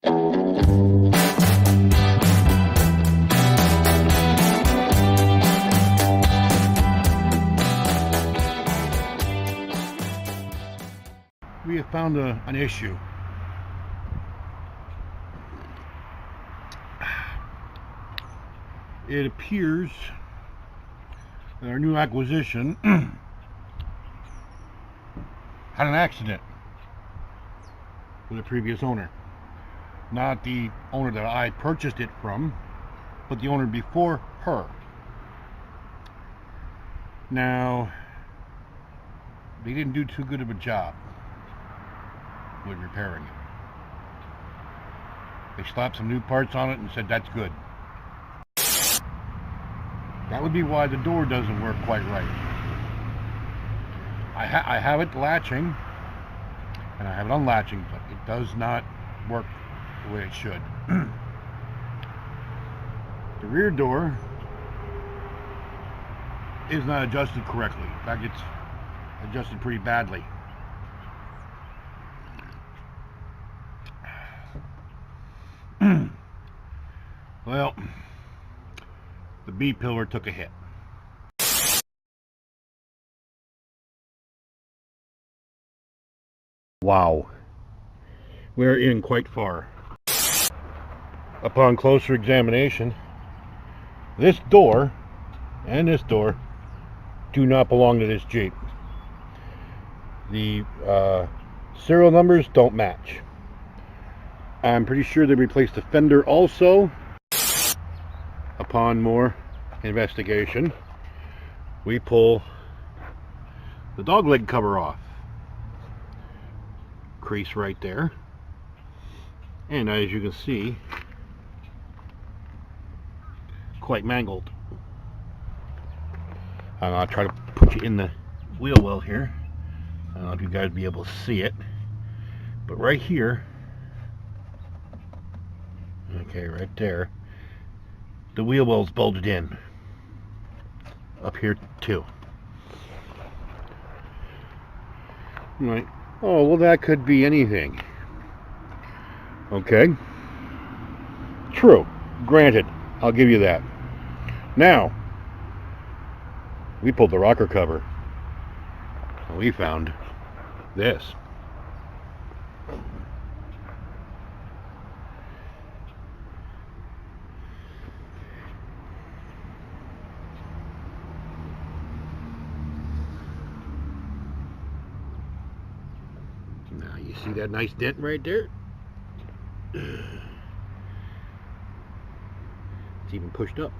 We have found an issue. It appears that our new acquisition had an accident with the previous owner. Not the owner that I purchased it from, but the owner before her. Now, they didn't do too good of a job with repairing it. They slapped some new parts on it and said that's good. That would be why the door doesn't work quite right. I have it latching and I have it unlatching, but it does not work the way it should. The rear door is not adjusted correctly. In fact, it's adjusted pretty badly. Well, the B pillar took a hit. Wow, we're in quite far. Upon closer examination, this door and this door do not belong to this Jeep. The serial numbers don't match. I'm pretty sure they replaced the fender also. Upon more investigation, we pull the dogleg cover off. Crease right there. And as you can see, quite mangled. I'll try to put you in the wheel well here. I don't know if you guys will be able to see it, but right here, okay, right there, the wheel well's bulged in. Up here too. I'm like, oh, well, that could be anything. Okay. True. Granted. I'll give you that. Now, we pulled the rocker cover. And we found this. Now you see that nice dent right there? It's even pushed up.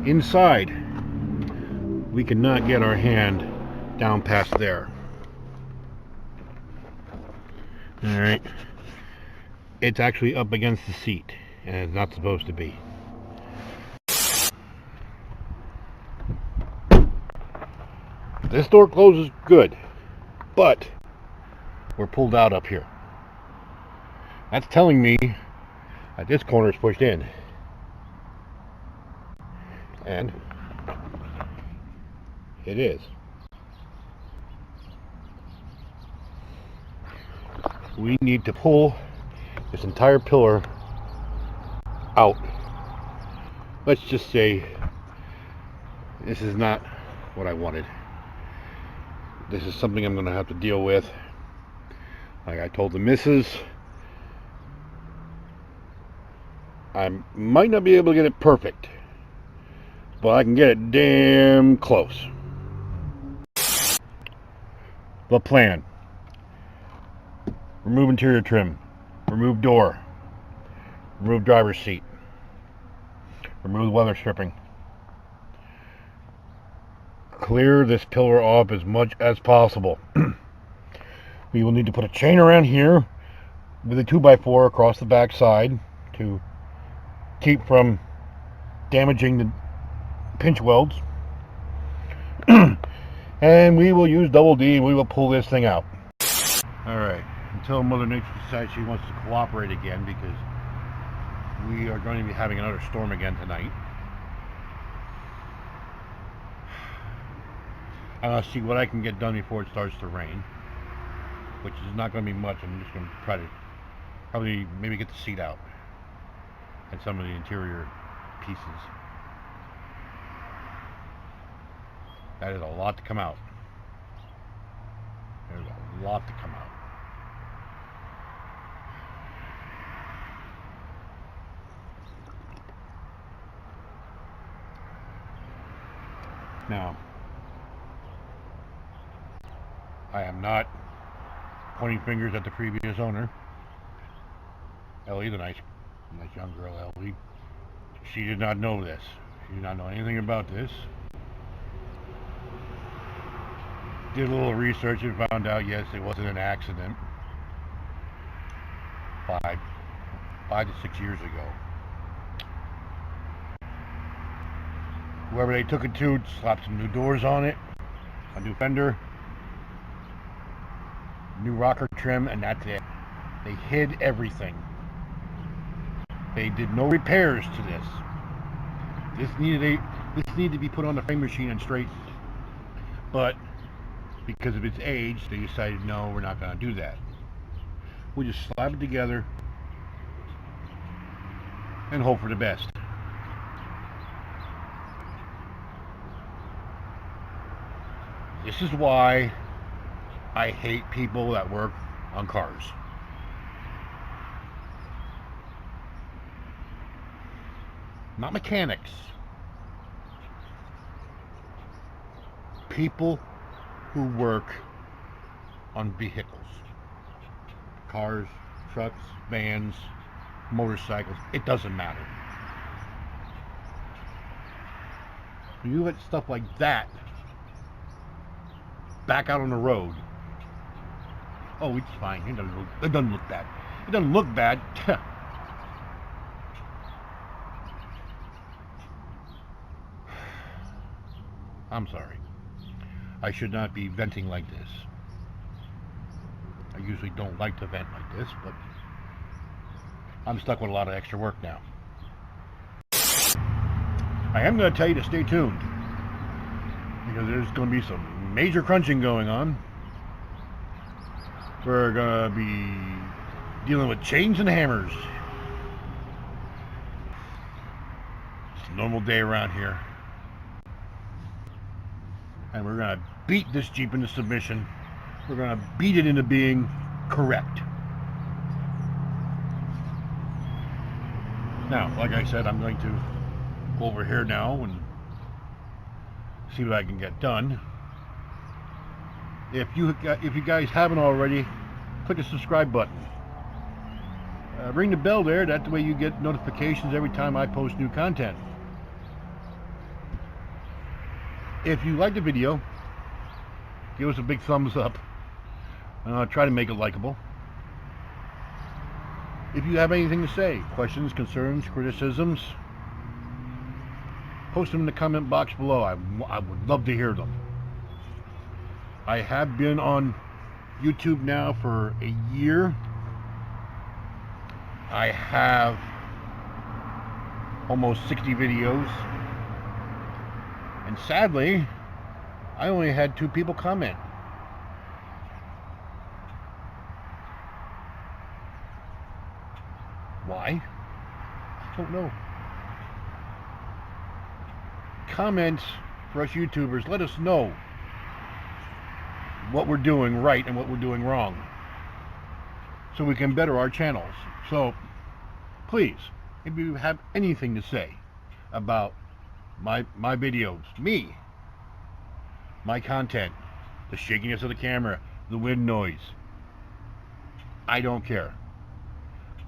Inside, we cannot get our hand down past there. Alright. It's actually up against the seat, and it's not supposed to be. This door closes good, but we're pulled out up here. That's telling me that this corner is pushed in. And it is. We need to pull this entire pillar out. Let's just say this is not what I wanted. This is something I'm going to have to deal with. Like I told the missus, I might not be able to get it perfect, but I can get it damn close. The plan: remove interior trim, remove door, remove driver's seat, remove the weather stripping, clear this pillar off as much as possible. We will need to put a chain around here with a 2x4 across the back side to keep from damaging the pinch welds. And we will use double D and we will pull this thing out. Alright, until Mother Nature decides she wants to cooperate again, because We are going to be having another storm again tonight. I'm going to see what I can get done before it starts to rain, which is not going to be much. I'm just going to try to probably maybe get the seat out and some of the interior pieces. That is a lot to come out. There's a lot to come out. Now, I am not pointing fingers at the previous owner, Ellie, the nice young girl Ellie. She did not know this. She did not know anything about this. Did a little research and found out, yes, it wasn't an accident. 5 to 6 years ago. Whoever they took it to slapped some new doors on it, a new fender, new rocker trim, and that's it. They hid everything. They did no repairs to this. This needed to be put on the frame machine and straightened. But because of its age, they decided, no, we're not going to do that. We'll just slap it together and hope for the best. This is why I hate people that work on cars. Not mechanics. People who work on vehicles. Cars, trucks, vans, motorcycles. It doesn't matter. When you let stuff like that back out on the road, oh, it's fine. It doesn't look bad. It doesn't look bad. I'm sorry. I should not be venting like this. I usually don't like to vent like this, but I'm stuck with a lot of extra work now. I am going to tell you to stay tuned, because there's going to be some major crunching going on. We're going to be dealing with chains and hammers. It's a normal day around here. And we're going to beat this Jeep into submission. We're going to beat it into being correct. Now, like I said, I'm going to go over here now and see what I can get done. If you guys haven't already, click the subscribe button. Ring the bell there. That way you get notifications every time I post new content. If you like the video, give us a big thumbs up. Try to make it likable. If you have anything to say, questions, concerns, criticisms, post them in the comment box below. I would love to hear them. I have been on YouTube now for a year. I have almost 60 videos. And sadly, I only had 2 people comment. Why? I don't know. Comments for us YouTubers, let us know what we're doing right and what we're doing wrong, so we can better our channels. So please, if you have anything to say about my videos, me, my content, the shakiness of the camera, the wind noise, I don't care.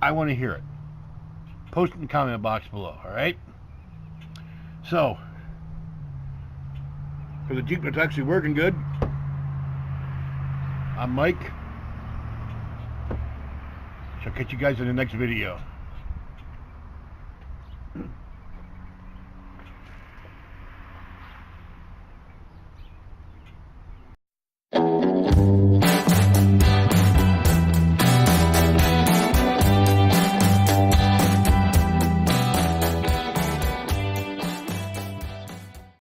I want to hear it. Post it in the comment box below, alright? So, for the Jeep that's actually working good, I'm Mike. So catch you guys in the next video.